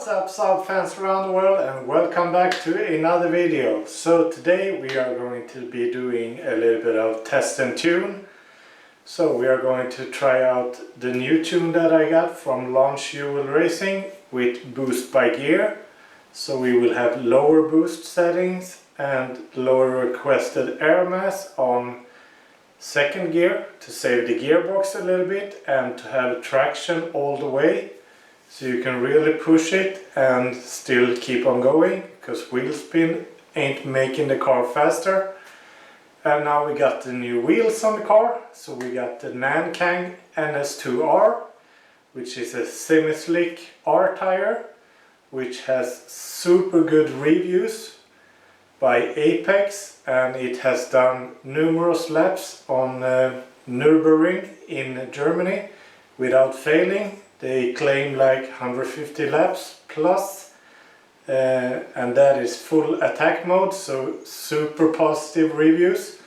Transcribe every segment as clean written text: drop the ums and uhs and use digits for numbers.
What's up Saab fans around the world, and welcome back to another video. So today we are going to be doing a little bit of test and tune. So we are going to try out the new tune that I got from Launch Fuel Racing with boost by gear. So we will have lower boost settings and lower requested air mass on second gear to save the gearbox a little bit and to have traction all the way. So you can really push it and still keep on going, because wheel spin ain't making the car faster. And now we got the new wheels on the car. So we got the Nankang NS2R, which is a semi-slick R tire, which has super good reviews by Apex, and it has done numerous laps on Nürburgring in Germany without failing. They claim like 150 laps plus, and that is full attack mode, so super positive reviews.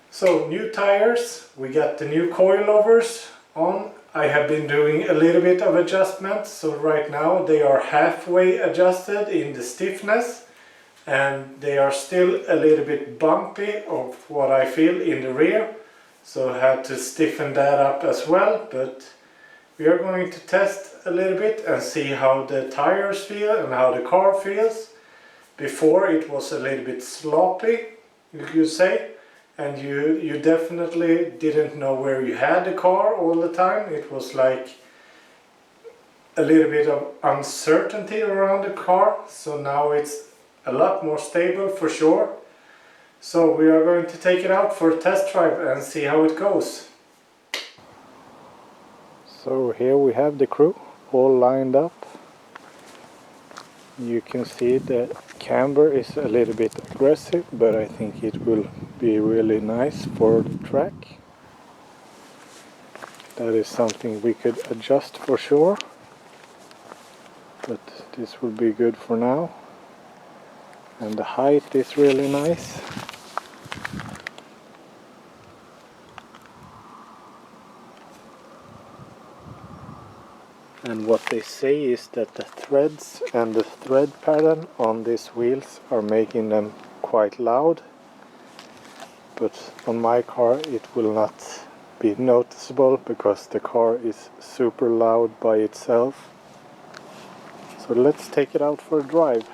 So new tires, we got the new coilovers on. I have been doing a little bit of adjustments, so right now they are halfway adjusted in the stiffness, and they are still a little bit bumpy of what I feel in the rear, so I had to stiffen that up as well. But we are going to test a little bit and see how the tires feel and how the car feels. Before it was a little bit sloppy, you could say, and you definitely didn't know where you had the car all the time. It was like a little bit of uncertainty around the car, so now it's a lot more stable for sure. So we are going to take it out for a test drive and see how it goes. So here we have the crew all lined up. You can see the camber is a little bit aggressive, but I think it will be really nice for the track. That is something we could adjust for sure, but this will be good for now. And the height is really nice. And what they say is that the threads and the thread pattern on these wheels are making them quite loud. But on my car it will not be noticeable, because the car is super loud by itself. So let's take it out for a drive.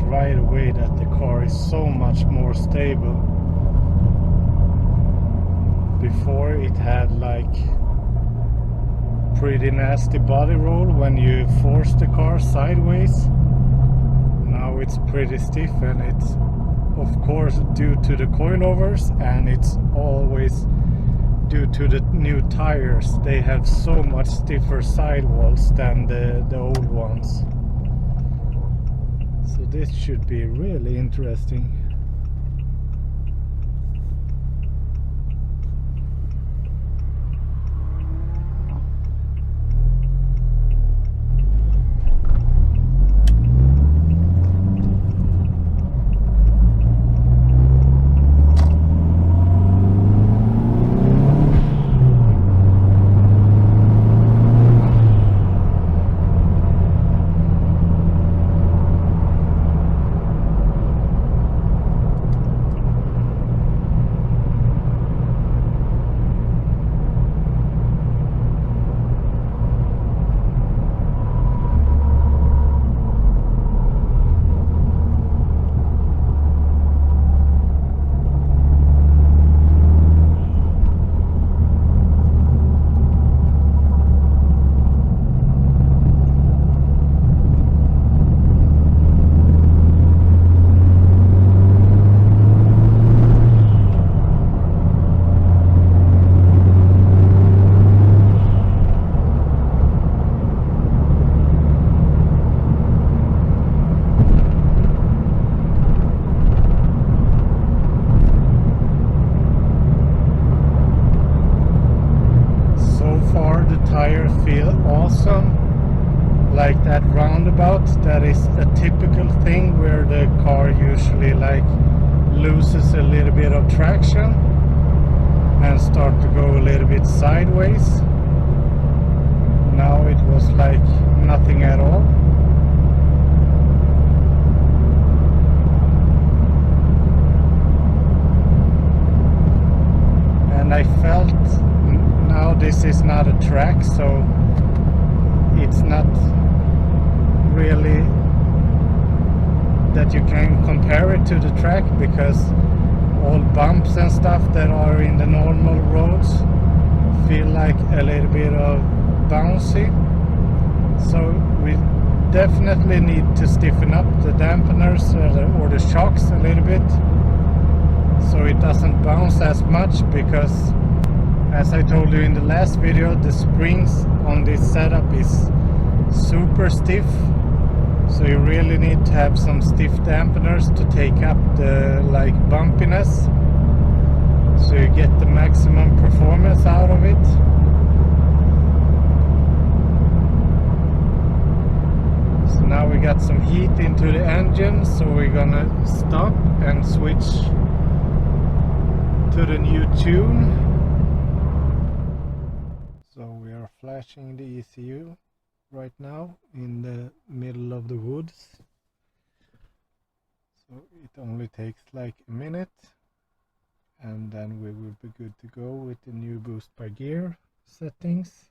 Right away that the car is so much more stable. Before it had like pretty nasty body roll when you force the car sideways. Now it's pretty stiff, and it's of course due to the coilovers, and it's always due to the new tires. They have so much stiffer sidewalls than the old ones. So this should be really interesting. like that roundabout, that is a typical thing where the car usually like loses a little bit of traction and start to go a little bit sideways. Now it was like nothing at all. And I felt, now this is not a track, so it's not really that you can compare it to the track, because all bumps and stuff that are in the normal roads feel like a little bit of bouncy. So we definitely need to stiffen up the dampeners or the shocks a little bit, so it doesn't bounce as much, because as I told you in the last video, the springs on this setup is super stiff, so you really need to have some stiff dampeners to take up the like bumpiness, so you get the maximum performance out of it. So now we got some heat into the engine, so we're gonna stop and switch to the new tune. So we are flashing the ECU right now in the middle of the woods. So it only takes like a minute, and then we will be good to go with the new boost by gear settings,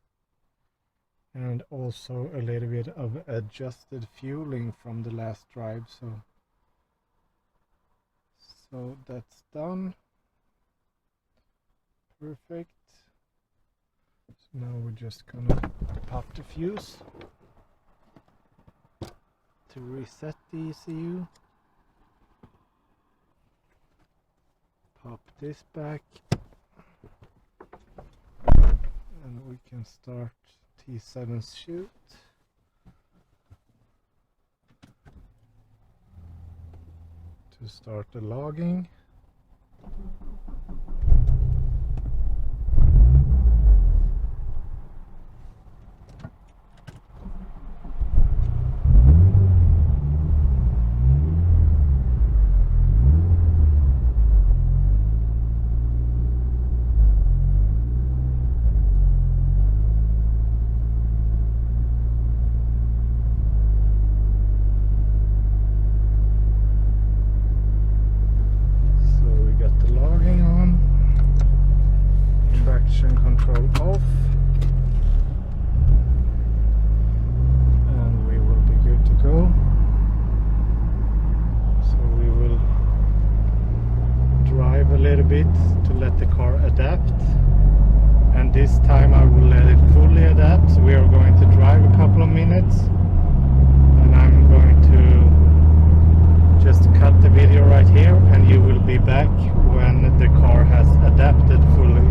and also a little bit of adjusted fueling from the last drive. So that's done. Perfect. So now we're just gonna pop the fuse to reset the ECU. Pop this back, and we can start T7's chute. To start the logging. Control off, and we will be good to go. So we will drive a little bit to let the car adapt, and this time I will let it fully adapt. So we are going to drive a couple of minutes, and I'm going to just cut the video right here, and you will be back when the car has adapted fully.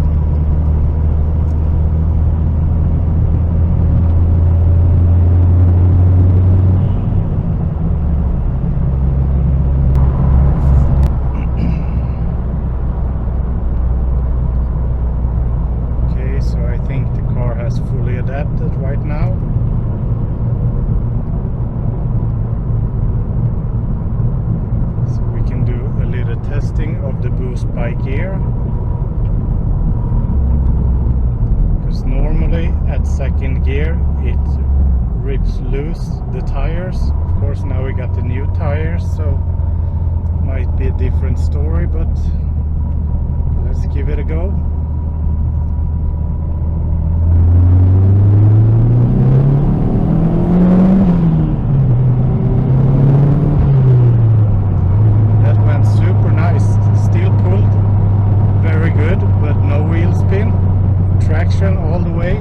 Fully adapted right now. So we can do a little testing of the boost by gear, because normally at second gear it rips loose the tires. Of course now we got the new tires, so might be a different story, but let's give it a go. All the way.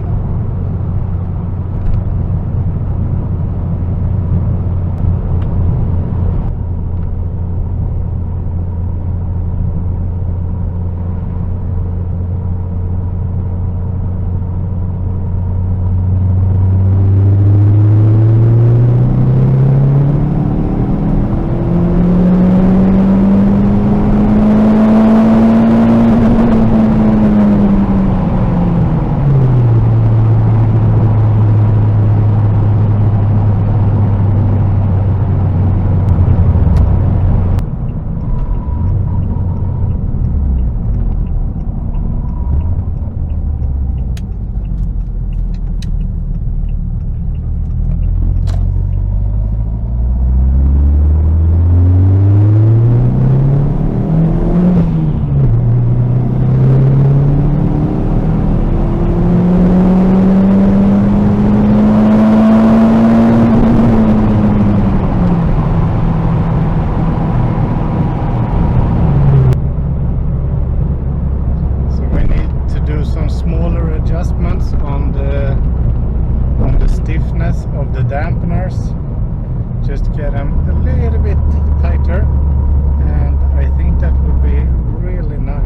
tightness of the dampeners, just get them a little bit tighter, and I think that would be really nice.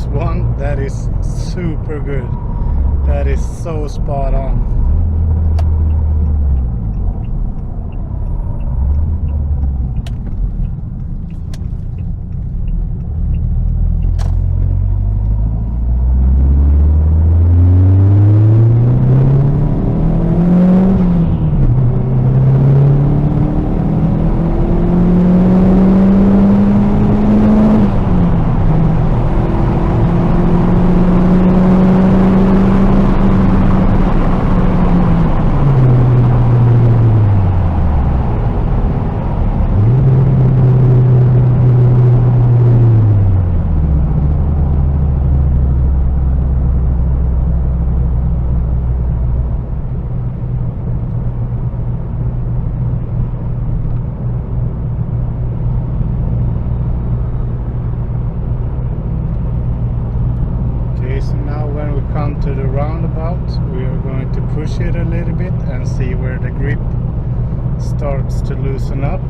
-1, that is super good. That is so spot on. To the roundabout, we are going to push it a little bit and see where the grip starts to loosen up.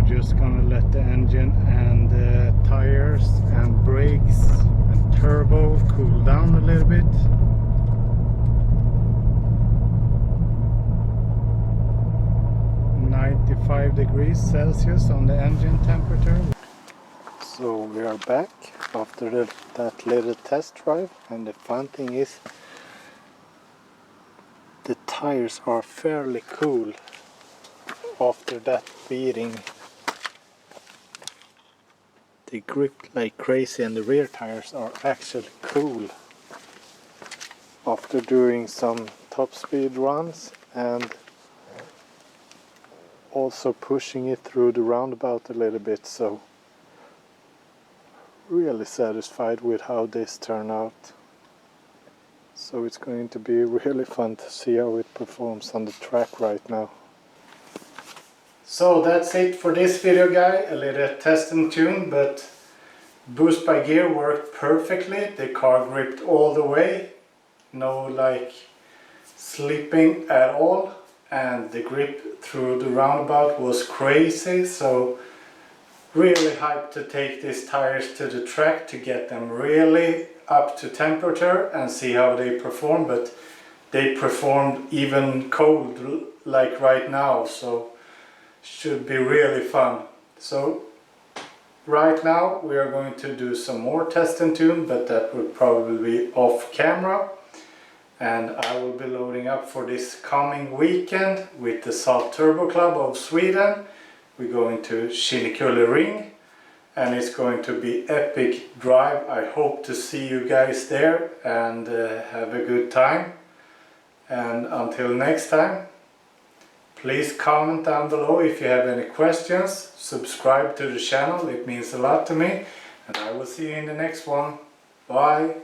Just gonna let the engine and the tires and brakes and turbo cool down a little bit. -95°C on the engine temperature. So we are back after that little test drive, and the fun thing is the tires are fairly cool after that beating. They grip like crazy, and the rear tires are actually cool after doing some top speed runs and also pushing it through the roundabout a little bit. So really satisfied with how this turned out. So it's going to be really fun to see how it performs on the track right now. So that's it for this video, guy. A little test and tune, but boost by gear worked perfectly. The car gripped all the way, no like slipping at all, and the grip through the roundabout was crazy. So really hyped to take these tires to the track to get them really up to temperature and see how they perform. But they performed even cold like right now, so should be really fun. So right now we are going to do some more test and tune, but that would probably be off camera. and I will be loading up for this coming weekend with the Saab Turbo Club of Sweden. We're going to Kinnekulle Ring and it's going to be epic drive. I hope to see you guys there and have a good time. And until next time, please comment down below if you have any questions. Subscribe to the channel, it means a lot to me. And I will see you in the next one. Bye!